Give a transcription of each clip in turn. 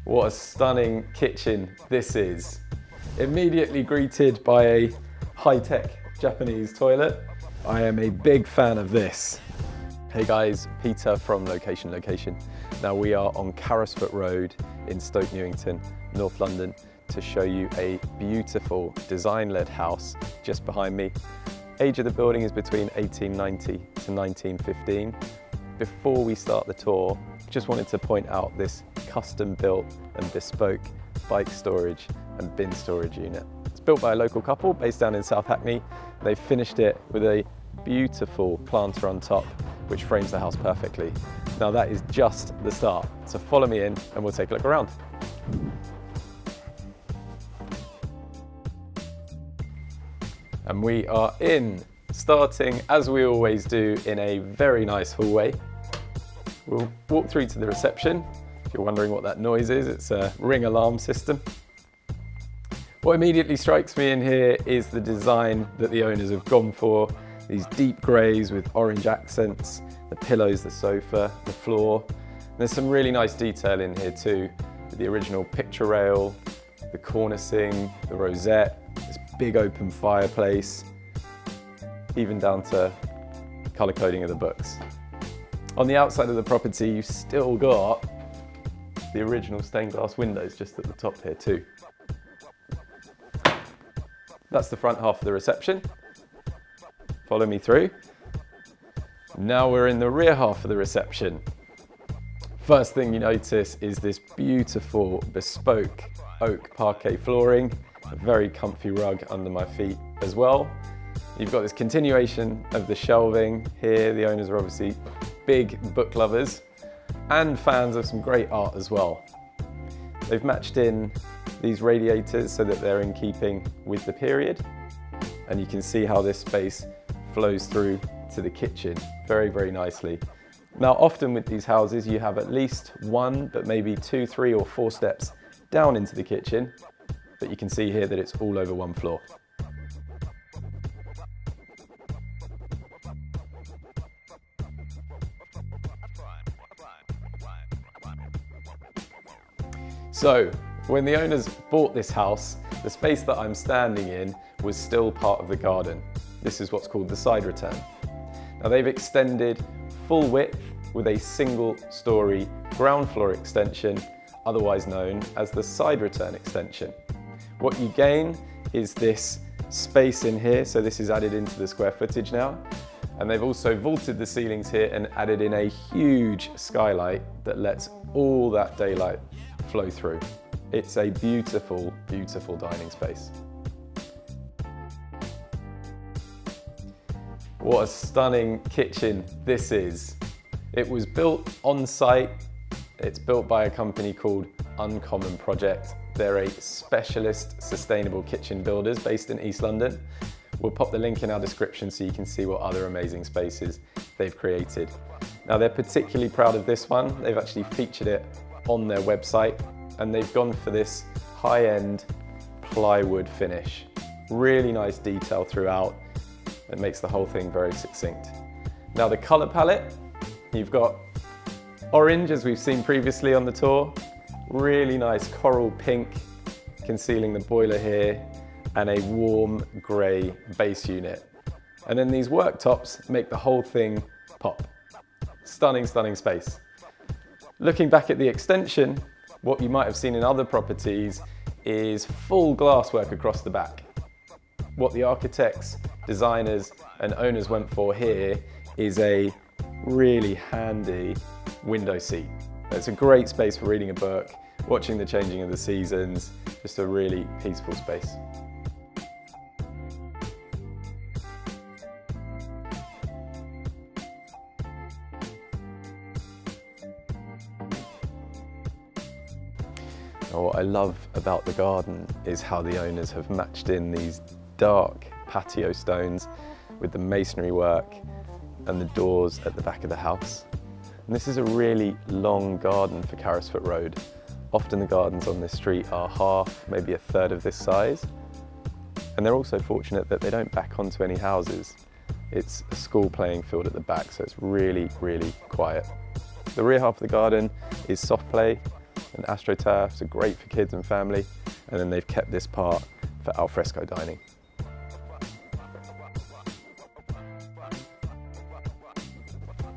What a stunning kitchen this is. Immediately greeted by a high-tech Japanese toilet. I am a big fan of this. Hey guys, Peter from Location. Now we are on Carisfoot Road in Stoke Newington, North London, to show you a beautiful design-led house just behind me. Age of the building is between 1890 to 1915. Before we start the tour, just wanted to point out this custom-built and bespoke bike storage and bin storage unit. It's built by a local couple based down in South Hackney. They've finished it with a beautiful planter on top, which frames the house perfectly. Now that is just the start, so follow me in and we'll take a look around. And we are in, starting as we always do in a very nice hallway. We'll walk through to the reception. If you're wondering what that noise is, it's a ring alarm system. What immediately strikes me in here is the design that the owners have gone for. These deep greys with orange accents, the pillows, the sofa, the floor. And there's some really nice detail in here too, with the original picture rail, the cornicing, the rosette, this big open fireplace, even down to colour coding of the books. On the outside of the property, you've still got the original stained glass windows just at the top here too. That's the front half of the reception. Follow me through. Now we're in the rear half of the reception. First thing you notice is this beautiful bespoke oak parquet flooring, a very comfy rug under my feet as well. You've got this continuation of the shelving here. The owners are obviously big book lovers and fans of some great art as well. They've matched in these radiators so that they're in keeping with the period, and you can see how this space flows through to the kitchen very, very nicely. Now, often with these houses, you have at least one, but maybe 2, 3 or 4 steps down into the kitchen, but you can see here that it's all over one floor. So, when the owners bought this house, the space that I'm standing in was still part of the garden. This is what's called the side return. Now they've extended full width with a single story ground floor extension, otherwise known as the side return extension. What you gain is this space in here, so this is added into the square footage now. And they've also vaulted the ceilings here and added in a huge skylight that lets all that daylight flow through. It's a beautiful, beautiful dining space. What a stunning kitchen this is. It was built on site. It's built by a company called Uncommon Project. They're a specialist sustainable kitchen builders based in East London. We'll pop the link in our description so you can see what other amazing spaces they've created. Now they're particularly proud of this one. They've actually featured it on their website, and they've gone for this high-end plywood finish. Really nice detail throughout. It makes the whole thing very succinct. Now the color palette, you've got orange as we've seen previously on the tour, really nice coral pink concealing the boiler here, and a warm gray base unit. And then these worktops make the whole thing pop. Stunning, stunning space. Looking back at the extension, what you might have seen in other properties is full glasswork across the back. What the architects, designers and owners went for here is a really handy window seat. It's a great space for reading a book, watching the changing of the seasons, just a really peaceful space. Now, what I love about the garden is how the owners have matched in these dark patio stones with the masonry work and the doors at the back of the house. And this is a really long garden for Carisfoot Road. Often the gardens on this street are half, maybe a third of this size. And they're also fortunate that they don't back onto any houses. It's a school playing field at the back, so it's really, really quiet. The rear half of the garden is soft play. and AstroTurf, so great for kids and family. And then they've kept this part for alfresco dining.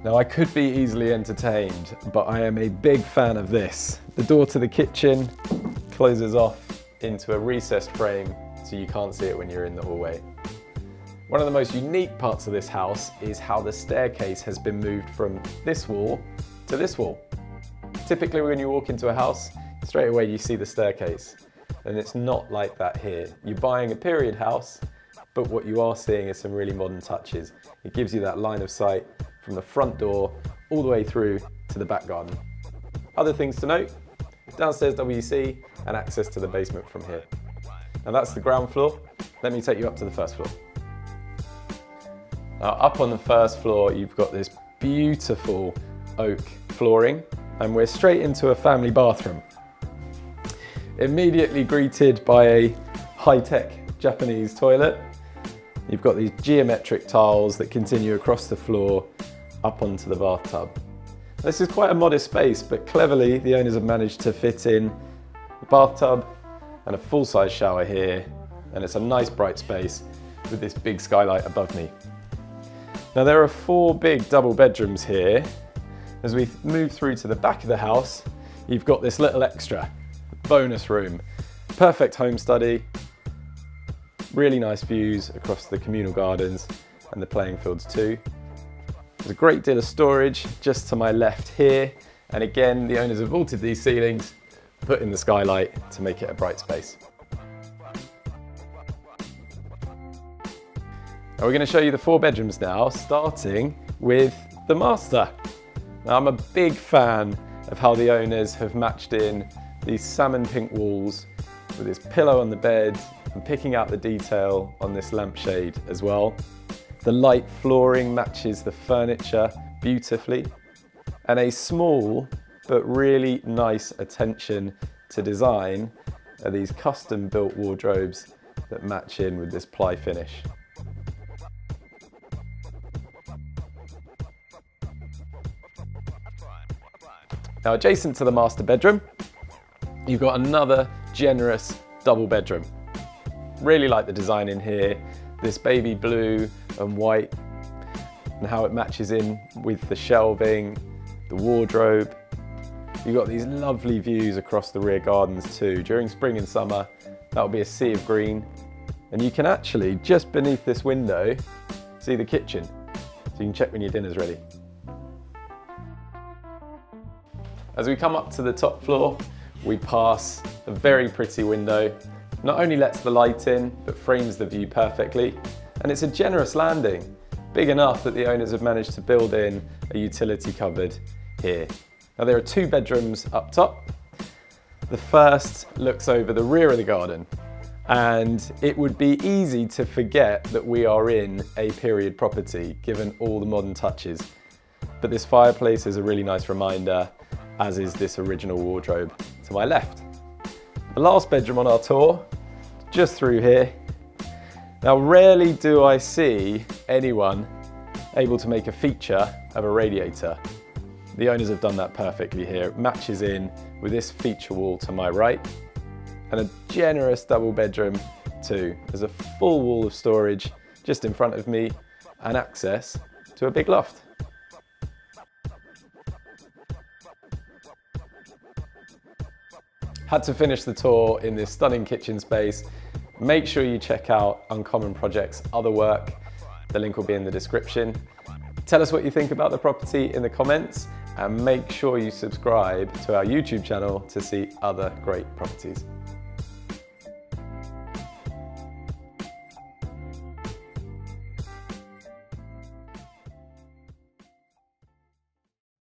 Now I could be easily entertained, but I am a big fan of this. The door to the kitchen closes off into a recessed frame so you can't see it when you're in the hallway. One of the most unique parts of this house is how the staircase has been moved from this wall to this wall. Typically when you walk into a house, straight away you see the staircase, and it's not like that here. You're buying a period house, but what you are seeing is some really modern touches. It gives you that line of sight from the front door all the way through to the back garden. Other things to note, downstairs WC and access to the basement from here. Now that's the ground floor. Let me take you up to the first floor. Now up on the first floor, you've got this beautiful oak flooring, and we're straight into a family bathroom. Immediately greeted by a high-tech Japanese toilet. You've got these geometric tiles that continue across the floor up onto the bathtub. This is quite a modest space, but cleverly the owners have managed to fit in a bathtub and a full-size shower here, and it's a nice bright space with this big skylight above me. Now there are 4 big double bedrooms here. As we move through to the back of the house, you've got this little extra bonus room. Perfect home study, really nice views across the communal gardens and the playing fields too. There's a great deal of storage just to my left here, and again the owners have vaulted these ceilings, put in the skylight to make it a bright space. Now we're going to show you the 4 bedrooms now, starting with the master. Now I'm a big fan of how the owners have matched in these salmon pink walls with this pillow on the bed and picking out the detail on this lampshade as well. The light flooring matches the furniture beautifully, and a small but really nice attention to design are these custom built wardrobes that match in with this ply finish. Now adjacent to the master bedroom, you've got another generous double bedroom. Really like the design in here, this baby blue and white, and how it matches in with the shelving, the wardrobe. You've got these lovely views across the rear gardens too. During spring and summer, that'll be a sea of green. And you can actually, just beneath this window, see the kitchen. So you can check when your dinner's ready. As we come up to the top floor, we pass a very pretty window. Not only lets the light in, but frames the view perfectly. And it's a generous landing, big enough that the owners have managed to build in a utility cupboard here. Now there are 2 bedrooms up top. The first looks over the rear of the garden, and it would be easy to forget that we are in a period property, given all the modern touches. But this fireplace is a really nice reminder, as is this original wardrobe to my left. The last bedroom on our tour, just through here. Now rarely do I see anyone able to make a feature of a radiator. The owners have done that perfectly here. It matches in with this feature wall to my right, and a generous double bedroom too. There's a full wall of storage just in front of me and access to a big loft. Had to finish the tour in this stunning kitchen space. Make sure you check out Uncommon Project's other work. The link will be in the description. Tell us what you think about the property in the comments, and make sure you subscribe to our YouTube channel to see other great properties.